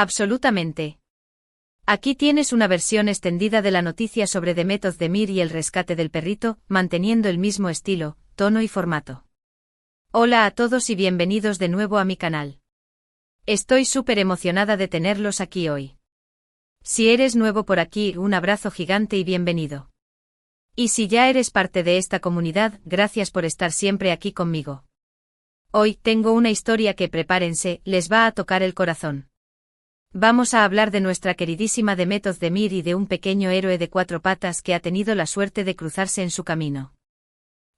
Absolutamente. Aquí tienes una versión extendida de la noticia sobre The Death of the Mir y el rescate del perrito, manteniendo el mismo estilo, tono y formato. Hola a todos y bienvenidos de nuevo a mi canal. Estoy súper emocionada de tenerlos aquí hoy. Si eres nuevo por aquí, un abrazo gigante y bienvenido. Y si ya eres parte de esta comunidad, gracias por estar siempre aquí conmigo. Hoy tengo una historia que, prepárense, les va a tocar el corazón. Vamos a hablar de nuestra queridísima The Death of the Mir y de un pequeño héroe de 4 patas que ha tenido la suerte de cruzarse en su camino.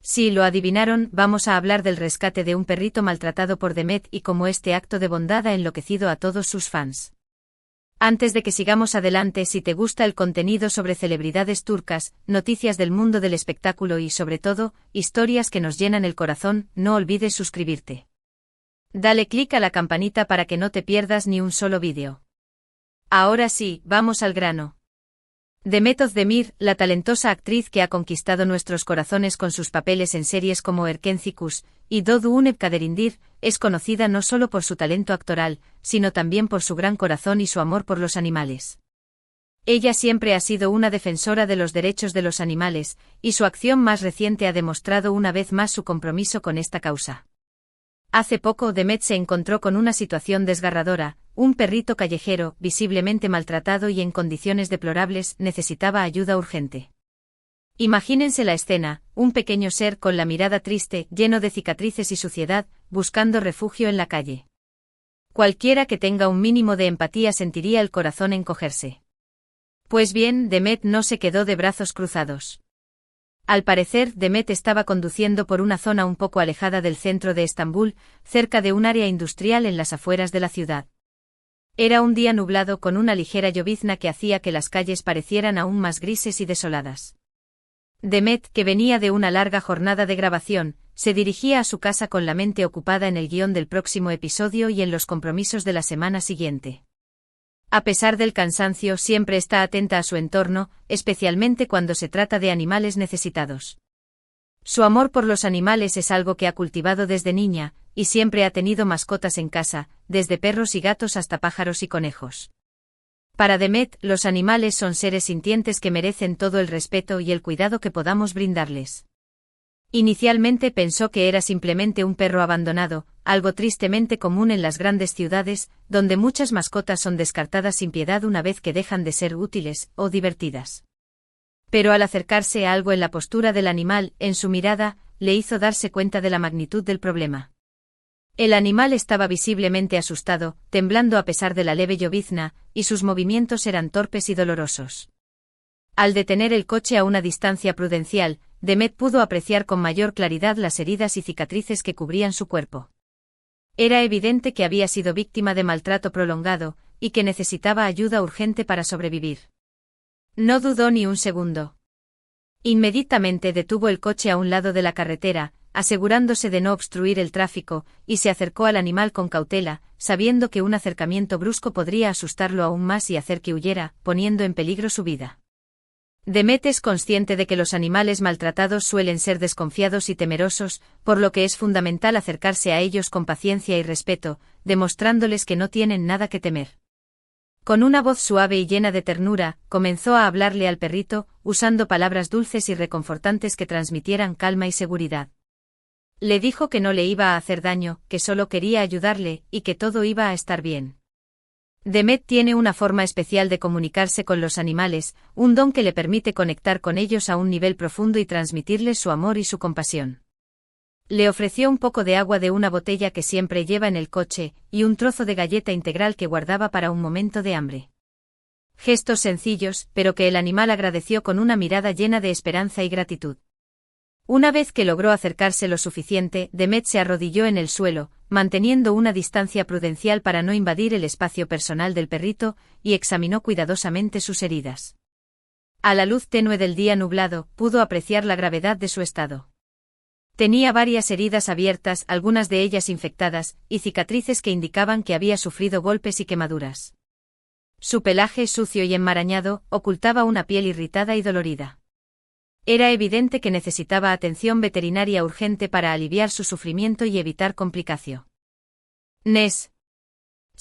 Si lo adivinaron, vamos a hablar del rescate de un perrito maltratado por Demet y cómo este acto de bondad ha enloquecido a todos sus fans. Antes de que sigamos adelante, si te gusta el contenido sobre celebridades turcas, noticias del mundo del espectáculo y sobre todo, historias que nos llenan el corazón, no olvides suscribirte. Dale clic a la campanita para que no te pierdas ni un solo vídeo. Ahora sí, vamos al grano. The Death of the Mir, la talentosa actriz que ha conquistado nuestros corazones con sus papeles en series como Erkencikus y Doğduğun Kaderindir, es conocida no solo por su talento actoral, sino también por su gran corazón y su amor por los animales. Ella siempre ha sido una defensora de los derechos de los animales, y su acción más reciente ha demostrado una vez más su compromiso con esta causa. Hace poco Demet se encontró con una situación desgarradora. Un perrito callejero, visiblemente maltratado y en condiciones deplorables, necesitaba ayuda urgente. Imagínense la escena, un pequeño ser con la mirada triste, lleno de cicatrices y suciedad, buscando refugio en la calle. Cualquiera que tenga un mínimo de empatía sentiría el corazón encogerse. Pues bien, Demet no se quedó de brazos cruzados. Al parecer, Demet estaba conduciendo por una zona un poco alejada del centro de Estambul, cerca de un área industrial en las afueras de la ciudad. Era un día nublado con una ligera llovizna que hacía que las calles parecieran aún más grises y desoladas. Demet, que venía de una larga jornada de grabación, se dirigía a su casa con la mente ocupada en el guión del próximo episodio y en los compromisos de la semana siguiente. A pesar del cansancio, siempre está atenta a su entorno, especialmente cuando se trata de animales necesitados. Su amor por los animales es algo que ha cultivado desde niña, y siempre ha tenido mascotas en casa, desde perros y gatos hasta pájaros y conejos. Para Demet, los animales son seres sintientes que merecen todo el respeto y el cuidado que podamos brindarles. Inicialmente pensó que era simplemente un perro abandonado, algo tristemente común en las grandes ciudades, donde muchas mascotas son descartadas sin piedad una vez que dejan de ser útiles o divertidas. Pero al acercarse a algo en la postura del animal, en su mirada, le hizo darse cuenta de la magnitud del problema. El animal estaba visiblemente asustado, temblando a pesar de la leve llovizna, y sus movimientos eran torpes y dolorosos. Al detener el coche a una distancia prudencial, Demet pudo apreciar con mayor claridad las heridas y cicatrices que cubrían su cuerpo. Era evidente que había sido víctima de maltrato prolongado, y que necesitaba ayuda urgente para sobrevivir. No dudó ni un segundo. Inmediatamente detuvo el coche a un lado de la carretera, asegurándose de no obstruir el tráfico, y se acercó al animal con cautela, sabiendo que un acercamiento brusco podría asustarlo aún más y hacer que huyera, poniendo en peligro su vida. Demet es consciente de que los animales maltratados suelen ser desconfiados y temerosos, por lo que es fundamental acercarse a ellos con paciencia y respeto, demostrándoles que no tienen nada que temer. Con una voz suave y llena de ternura, comenzó a hablarle al perrito, usando palabras dulces y reconfortantes que transmitieran calma y seguridad. Le dijo que no le iba a hacer daño, que solo quería ayudarle, y que todo iba a estar bien. Demet tiene una forma especial de comunicarse con los animales, un don que le permite conectar con ellos a un nivel profundo y transmitirles su amor y su compasión. Le ofreció un poco de agua de una botella que siempre lleva en el coche, y un trozo de galleta integral que guardaba para un momento de hambre. Gestos sencillos, pero que el animal agradeció con una mirada llena de esperanza y gratitud. Una vez que logró acercarse lo suficiente, Demet se arrodilló en el suelo, manteniendo una distancia prudencial para no invadir el espacio personal del perrito, y examinó cuidadosamente sus heridas. A la luz tenue del día nublado, pudo apreciar la gravedad de su estado. Tenía varias heridas abiertas, algunas de ellas infectadas, y cicatrices que indicaban que había sufrido golpes y quemaduras. Su pelaje sucio y enmarañado ocultaba una piel irritada y dolorida. Era evidente que necesitaba atención veterinaria urgente para aliviar su sufrimiento y evitar complicaciones.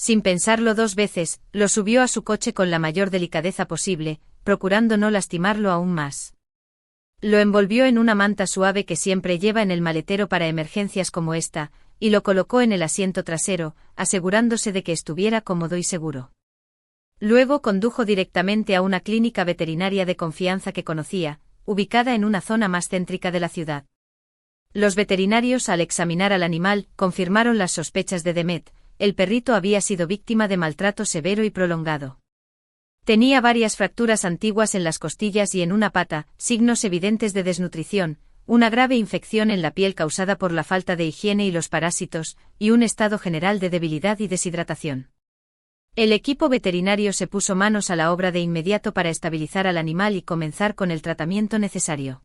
Sin pensarlo dos veces, lo subió a su coche con la mayor delicadeza posible, procurando no lastimarlo aún más. Lo envolvió en una manta suave que siempre lleva en el maletero para emergencias como esta, y lo colocó en el asiento trasero, asegurándose de que estuviera cómodo y seguro. Luego condujo directamente a una clínica veterinaria de confianza que conocía, ubicada en una zona más céntrica de la ciudad. Los veterinarios, al examinar al animal, confirmaron las sospechas de Demet: el perrito había sido víctima de maltrato severo y prolongado. Tenía varias fracturas antiguas en las costillas y en una pata, signos evidentes de desnutrición, una grave infección en la piel causada por la falta de higiene y los parásitos, y un estado general de debilidad y deshidratación. El equipo veterinario se puso manos a la obra de inmediato para estabilizar al animal y comenzar con el tratamiento necesario.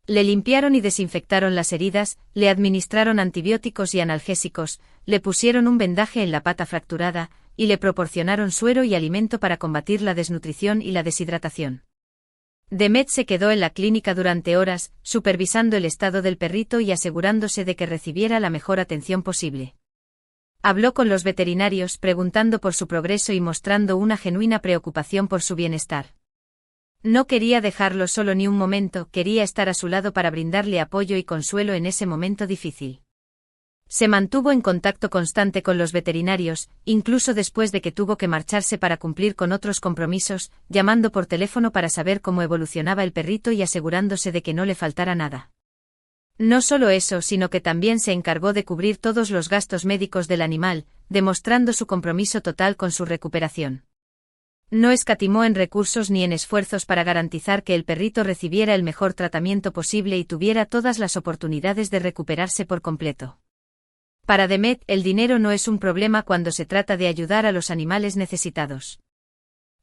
Le limpiaron y desinfectaron las heridas, le administraron antibióticos y analgésicos, le pusieron un vendaje en la pata fracturada, y le proporcionaron suero y alimento para combatir la desnutrición y la deshidratación. Demet se quedó en la clínica durante horas, supervisando el estado del perrito y asegurándose de que recibiera la mejor atención posible. Habló con los veterinarios preguntando por su progreso y mostrando una genuina preocupación por su bienestar. No quería dejarlo solo ni un momento, quería estar a su lado para brindarle apoyo y consuelo en ese momento difícil. Se mantuvo en contacto constante con los veterinarios, incluso después de que tuvo que marcharse para cumplir con otros compromisos, llamando por teléfono para saber cómo evolucionaba el perrito y asegurándose de que no le faltara nada. No solo eso, sino que también se encargó de cubrir todos los gastos médicos del animal, demostrando su compromiso total con su recuperación. No escatimó en recursos ni en esfuerzos para garantizar que el perrito recibiera el mejor tratamiento posible y tuviera todas las oportunidades de recuperarse por completo. Para Demet, el dinero no es un problema cuando se trata de ayudar a los animales necesitados.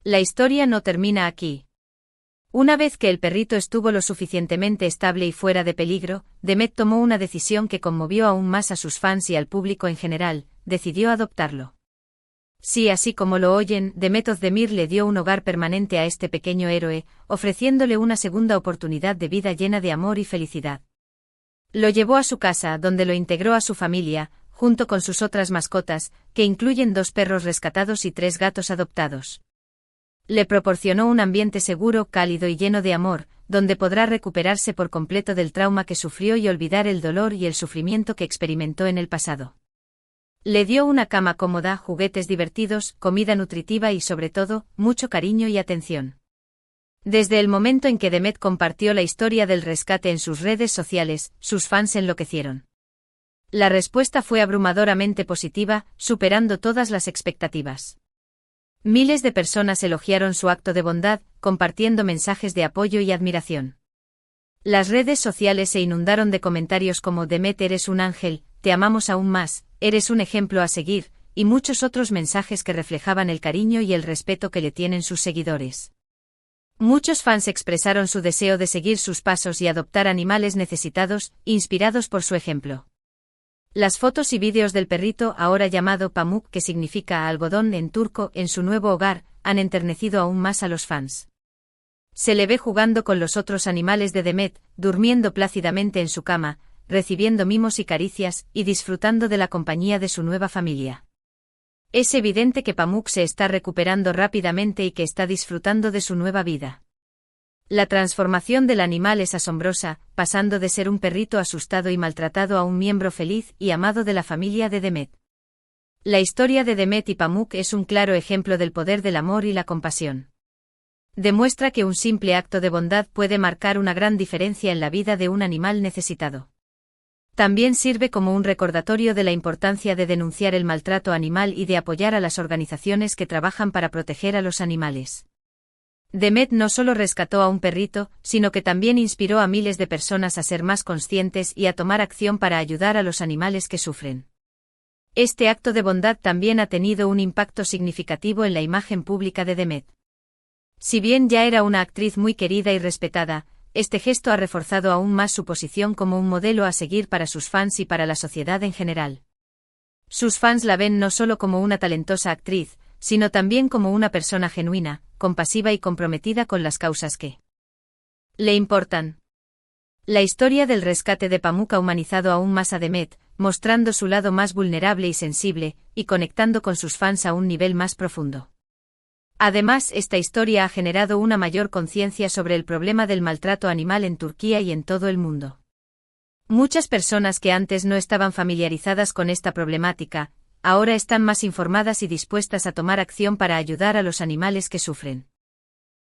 La historia no termina aquí. Una vez que el perrito estuvo lo suficientemente estable y fuera de peligro, Demet tomó una decisión que conmovió aún más a sus fans y al público en general: decidió adoptarlo. Sí, así como lo oyen, Demet Özdemir le dio un hogar permanente a este pequeño héroe, ofreciéndole una segunda oportunidad de vida llena de amor y felicidad. Lo llevó a su casa, donde lo integró a su familia, junto con sus otras mascotas, que incluyen 2 perros rescatados y 3 gatos adoptados. Le proporcionó un ambiente seguro, cálido y lleno de amor, donde podrá recuperarse por completo del trauma que sufrió y olvidar el dolor y el sufrimiento que experimentó en el pasado. Le dio una cama cómoda, juguetes divertidos, comida nutritiva y, sobre todo, mucho cariño y atención. Desde el momento en que Demet compartió la historia del rescate en sus redes sociales, sus fans enloquecieron. La respuesta fue abrumadoramente positiva, superando todas las expectativas. Miles de personas elogiaron su acto de bondad, compartiendo mensajes de apoyo y admiración. Las redes sociales se inundaron de comentarios como: Demet, eres un ángel, te amamos aún más, eres un ejemplo a seguir, y muchos otros mensajes que reflejaban el cariño y el respeto que le tienen sus seguidores. Muchos fans expresaron su deseo de seguir sus pasos y adoptar animales necesitados, inspirados por su ejemplo. Las fotos y vídeos del perrito, ahora llamado Pamuk, que significa algodón en turco, en su nuevo hogar, han enternecido aún más a los fans. Se le ve jugando con los otros animales de Demet, durmiendo plácidamente en su cama, recibiendo mimos y caricias, y disfrutando de la compañía de su nueva familia. Es evidente que Pamuk se está recuperando rápidamente y que está disfrutando de su nueva vida. La transformación del animal es asombrosa, pasando de ser un perrito asustado y maltratado a un miembro feliz y amado de la familia de Demet. La historia de Demet y Pamuk es un claro ejemplo del poder del amor y la compasión. Demuestra que un simple acto de bondad puede marcar una gran diferencia en la vida de un animal necesitado. También sirve como un recordatorio de la importancia de denunciar el maltrato animal y de apoyar a las organizaciones que trabajan para proteger a los animales. Demet no solo rescató a un perrito, sino que también inspiró a miles de personas a ser más conscientes y a tomar acción para ayudar a los animales que sufren. Este acto de bondad también ha tenido un impacto significativo en la imagen pública de Demet. Si bien ya era una actriz muy querida y respetada, este gesto ha reforzado aún más su posición como un modelo a seguir para sus fans y para la sociedad en general. Sus fans la ven no solo como una talentosa actriz, sino también como una persona genuina, compasiva y comprometida con las causas que le importan. La historia del rescate de Pamuk ha humanizado aún más a Demet, mostrando su lado más vulnerable y sensible, y conectando con sus fans a un nivel más profundo. Además, esta historia ha generado una mayor conciencia sobre el problema del maltrato animal en Turquía y en todo el mundo. Muchas personas que antes no estaban familiarizadas con esta problemática, ahora están más informadas y dispuestas a tomar acción para ayudar a los animales que sufren.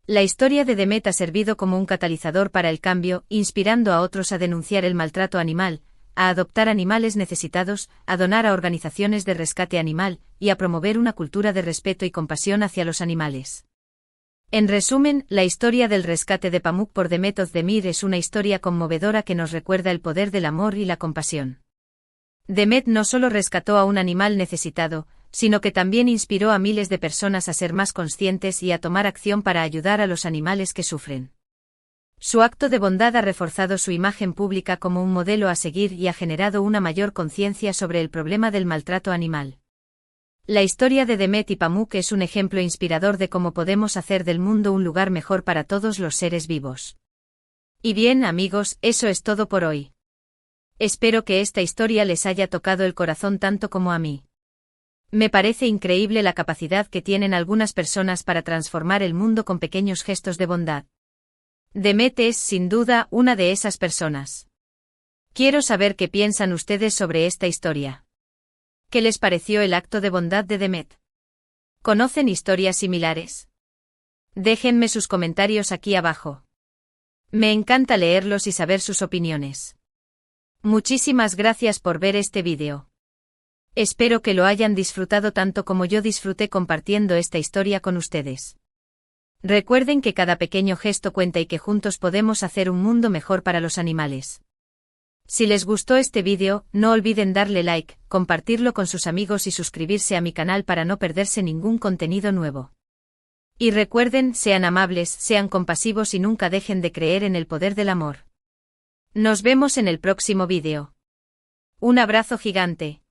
La historia de Demet ha servido como un catalizador para el cambio, inspirando a otros a denunciar el maltrato animal, a adoptar animales necesitados, a donar a organizaciones de rescate animal, y a promover una cultura de respeto y compasión hacia los animales. En resumen, la historia del rescate de Pamuk por Demet Özdemir es una historia conmovedora que nos recuerda el poder del amor y la compasión. Demet no solo rescató a un animal necesitado, sino que también inspiró a miles de personas a ser más conscientes y a tomar acción para ayudar a los animales que sufren. Su acto de bondad ha reforzado su imagen pública como un modelo a seguir y ha generado una mayor conciencia sobre el problema del maltrato animal. La historia de Demet y Pamuk es un ejemplo inspirador de cómo podemos hacer del mundo un lugar mejor para todos los seres vivos. Y bien, amigos, eso es todo por hoy. Espero que esta historia les haya tocado el corazón tanto como a mí. Me parece increíble la capacidad que tienen algunas personas para transformar el mundo con pequeños gestos de bondad. Demet es, sin duda, una de esas personas. Quiero saber qué piensan ustedes sobre esta historia. ¿Qué les pareció el acto de bondad de Demet? ¿Conocen historias similares? Déjenme sus comentarios aquí abajo. Me encanta leerlos y saber sus opiniones. Muchísimas gracias por ver este vídeo. Espero que lo hayan disfrutado tanto como yo disfruté compartiendo esta historia con ustedes. Recuerden que cada pequeño gesto cuenta y que juntos podemos hacer un mundo mejor para los animales. Si les gustó este vídeo, no olviden darle like, compartirlo con sus amigos y suscribirse a mi canal para no perderse ningún contenido nuevo. Y recuerden, sean amables, sean compasivos y nunca dejen de creer en el poder del amor. Nos vemos en el próximo vídeo. Un abrazo gigante.